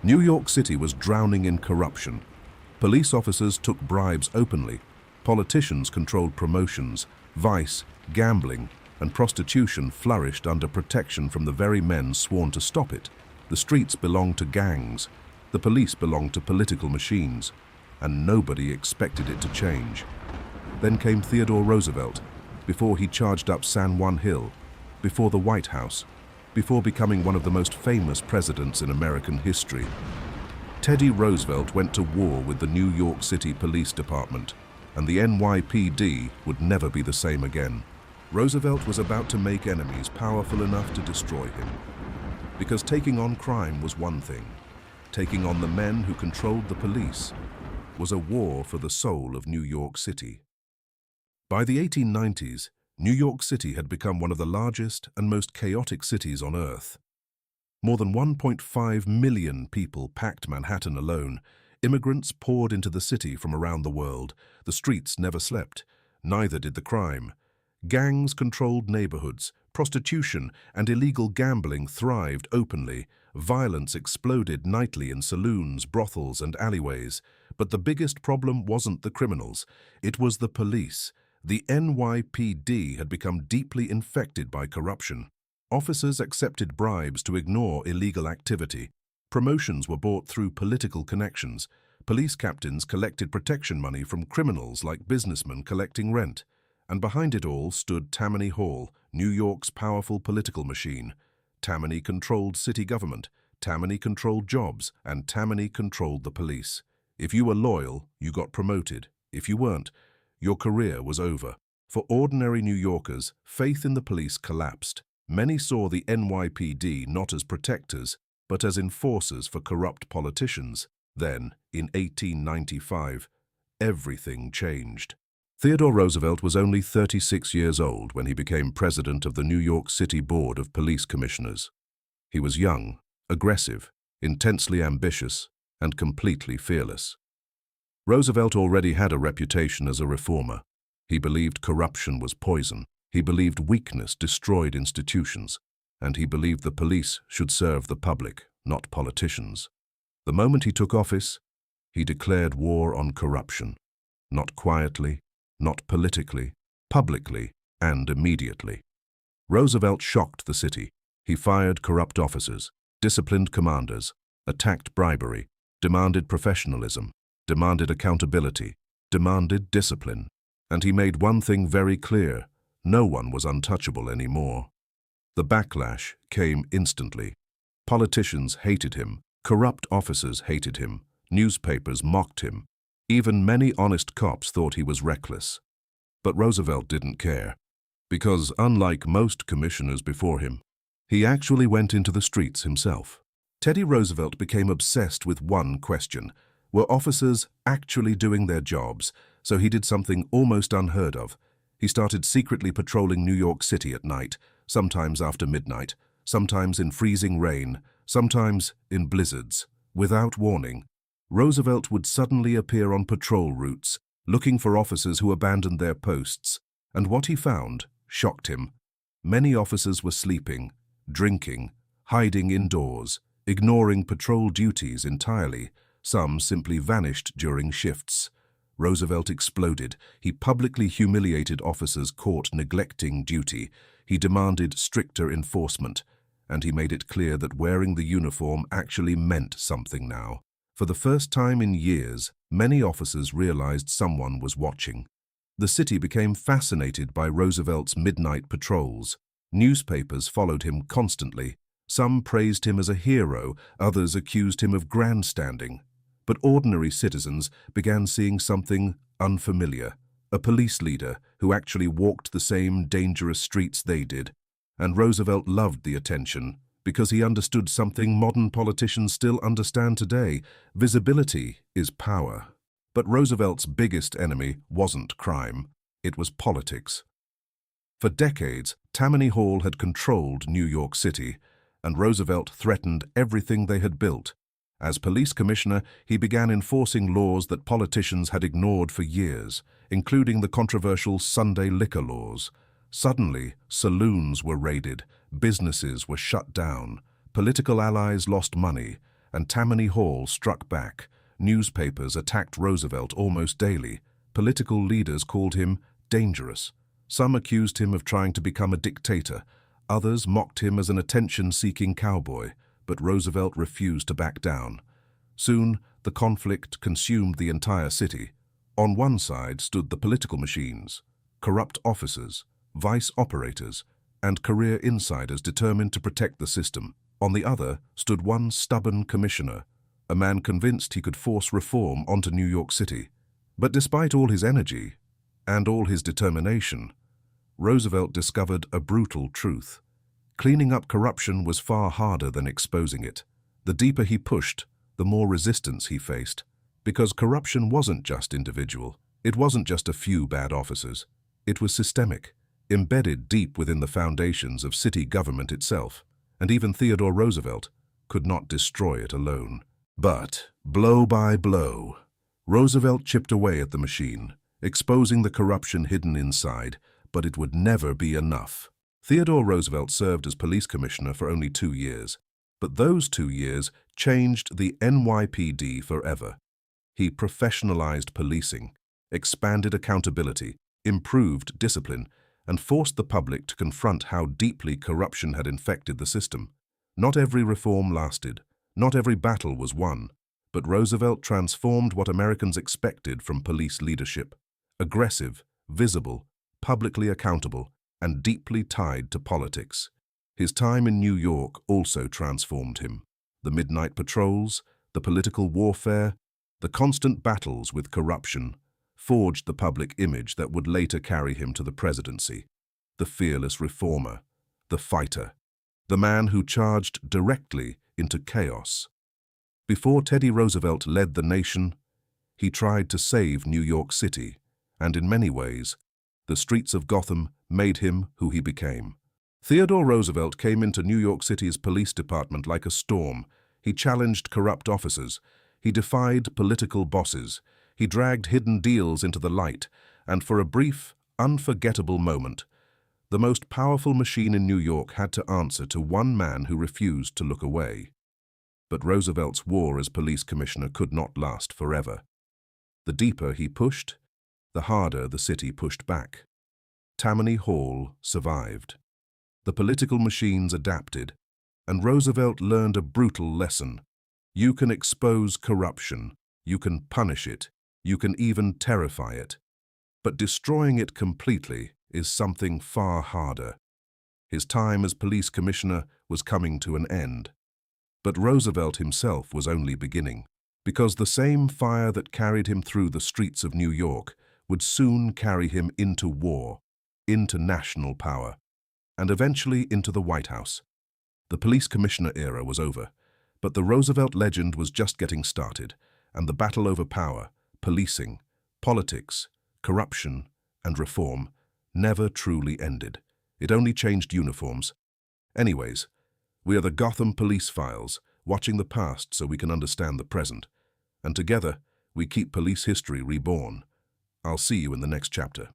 New York City was drowning in corruption. Police officers took bribes openly. Politicians controlled promotions. Vice, gambling, and prostitution flourished under protection from the very men sworn to stop it. The streets belonged to gangs. The police belonged to political machines. And nobody expected it to change. Then came Theodore Roosevelt, before he charged up San Juan Hill, before the White House, before becoming one of the most famous presidents in American history. Teddy Roosevelt went to war with the New York City Police Department, and the NYPD would never be the same again. Roosevelt was about to make enemies powerful enough to destroy him. Because taking on crime was one thing. Taking on the men who controlled the police was a war for the soul of New York City. By the 1890s, New York City had become one of the largest and most chaotic cities on Earth. More than 1.5 million people packed Manhattan alone. Immigrants poured into the city from around the world. The streets never slept. Neither did the crime. Gangs controlled neighborhoods. Prostitution and illegal gambling thrived openly. Violence exploded nightly in saloons, brothels, and alleyways. But the biggest problem wasn't the criminals. It was the police. The NYPD had become deeply infected by corruption. Officers accepted bribes to ignore illegal activity. Promotions were bought through political connections. Police captains collected protection money from criminals like businessmen collecting rent. And behind it all stood Tammany Hall, New York's powerful political machine. Tammany controlled city government, Tammany controlled jobs, and Tammany controlled the police. If you were loyal, you got promoted. If you weren't, your career was over. For ordinary New Yorkers, faith in the police collapsed. Many saw the NYPD not as protectors, but as enforcers for corrupt politicians. Then, in 1895, everything changed. Theodore Roosevelt was only 36 years old when he became president of the New York City Board of Police Commissioners. He was young, aggressive, intensely ambitious, and completely fearless. Roosevelt already had a reputation as a reformer. He believed corruption was poison. He believed weakness destroyed institutions. And he believed the police should serve the public, not politicians. The moment he took office, he declared war on corruption. Not quietly, not politically, publicly, and immediately. Roosevelt shocked the city. He fired corrupt officers, disciplined commanders, attacked bribery, demanded professionalism, demanded accountability, demanded discipline. And he made one thing very clear: no one was untouchable anymore. The backlash came instantly. Politicians hated him, corrupt officers hated him, newspapers mocked him. Even many honest cops thought he was reckless. But Roosevelt didn't care, because unlike most commissioners before him, he actually went into the streets himself. Teddy Roosevelt became obsessed with one question: were officers actually doing their jobs? So he did something almost unheard of. He started secretly patrolling New York City at night, sometimes after midnight, sometimes in freezing rain, sometimes in blizzards. Without warning, Roosevelt would suddenly appear on patrol routes, looking for officers who abandoned their posts. And what he found shocked him. Many officers were sleeping, drinking, hiding indoors, ignoring patrol duties entirely. Some simply vanished during shifts. Roosevelt exploded. He publicly humiliated officers caught neglecting duty. He demanded stricter enforcement, and he made it clear that wearing the uniform actually meant something now. For the first time in years, many officers realized someone was watching. The city became fascinated by Roosevelt's midnight patrols. Newspapers followed him constantly. Some praised him as a hero, others accused him of grandstanding. But ordinary citizens began seeing something unfamiliar, a police leader who actually walked the same dangerous streets they did. And Roosevelt loved the attention because he understood something modern politicians still understand today: visibility is power. But Roosevelt's biggest enemy wasn't crime, it was politics. For decades, Tammany Hall had controlled New York City, and Roosevelt threatened everything they had built. As police commissioner, he began enforcing laws that politicians had ignored for years, including the controversial Sunday liquor laws. Suddenly, saloons were raided, businesses were shut down, political allies lost money, and Tammany Hall struck back. Newspapers attacked Roosevelt almost daily. Political leaders called him dangerous. Some accused him of trying to become a dictator. Others mocked him as an attention-seeking cowboy, but Roosevelt refused to back down. Soon, the conflict consumed the entire city. On one side stood the political machines, corrupt officers, vice operators, and career insiders determined to protect the system. On the other stood one stubborn commissioner, a man convinced he could force reform onto New York City. But despite all his energy and all his determination, Roosevelt discovered a brutal truth. Cleaning up corruption was far harder than exposing it. The deeper he pushed, the more resistance he faced. Because corruption wasn't just individual. It wasn't just a few bad officers. It was systemic, embedded deep within the foundations of city government itself. And even Theodore Roosevelt could not destroy it alone. But, blow by blow, Roosevelt chipped away at the machine, exposing the corruption hidden inside, but it would never be enough. Theodore Roosevelt served as police commissioner for only 2 years, but those 2 years changed the NYPD forever. He professionalized policing, expanded accountability, improved discipline, and forced the public to confront how deeply corruption had infected the system. Not every reform lasted, not every battle was won, but Roosevelt transformed what Americans expected from police leadership: aggressive, visible, publicly accountable, and deeply tied to politics. His time in New York also transformed him. The midnight patrols, the political warfare, the constant battles with corruption forged the public image that would later carry him to the presidency. The fearless reformer, the fighter, the man who charged directly into chaos. Before Teddy Roosevelt led the nation, he tried to save New York City, and in many ways, the streets of Gotham made him who he became. Theodore Roosevelt came into New York City's police department like a storm. He challenged corrupt officers. He defied political bosses. He dragged hidden deals into the light, and for a brief, unforgettable moment, the most powerful machine in New York had to answer to one man who refused to look away. But Roosevelt's war as police commissioner could not last forever. The deeper he pushed, the harder the city pushed back. Tammany Hall survived. The political machines adapted, and Roosevelt learned a brutal lesson. You can expose corruption, you can punish it, you can even terrify it. But destroying it completely is something far harder. His time as police commissioner was coming to an end. But Roosevelt himself was only beginning, because the same fire that carried him through the streets of New York would soon carry him into war, into national power, and eventually into the White House. The police commissioner era was over, but the Roosevelt legend was just getting started, and the battle over power, policing, politics, corruption, and reform never truly ended. It only changed uniforms. Anyways, we are the Gotham Police Files, watching the past so we can understand the present. And together, we keep police history reborn. I'll see you in the next chapter.